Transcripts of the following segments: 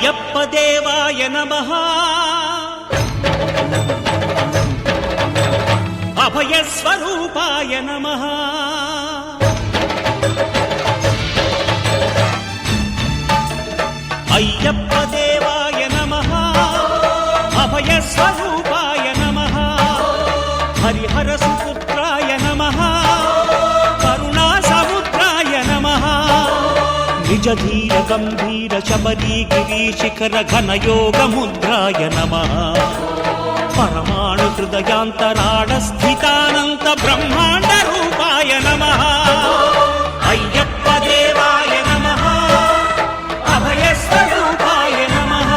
అయ్యప్ప దేవాయ నమః అభయ స్వరూపాయ నమః అయ్యప్ప దేవాయ నమః అభయ స్వరూపాయ నమః హరిహర సుపుత్రాయ నమః కరుణా సముద్రాయ నమః నిజ ధీర గంభీర శబరీ గిరి శిఖర ఘన యోగ ముద్రాయ నమః పరమాణు హృదయాంతరాళ స్థితానంత బ్రహ్మాండ రూపాయ నమః అయ్యప్ప దేవాయ నమః అభయ స్వరూపాయ నమః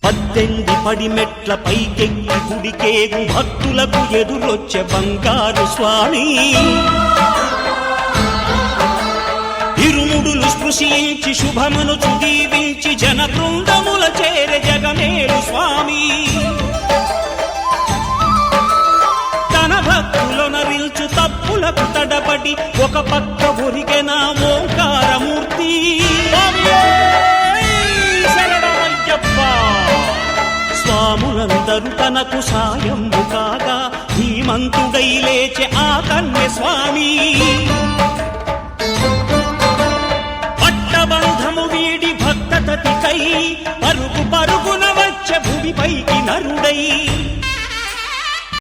పద్దెంది పడిమెట్ల పైకెక్కి గుడికేగు భక్తులకు ఎదురొచ్చే బంగారు స్వామి ఇరుముడులు స్పృశించి శుభమును దీవించి జన బృందముల చేరే జగమేలు స్వామి తన భక్తులొనరిల్చు తప్పులకు తడబడి ఒక పక్క ఒరిగెన ఓంకారమూర్తి స్వాములందరూ తనకు సాయంబు కాగా ధీమంతుడై లేచే ఆ కన్య స్వామి పట్టబంధము వీడి భక్తతతికై పరుగు పరుగున వచ్చే భూమిపైకి నరుడై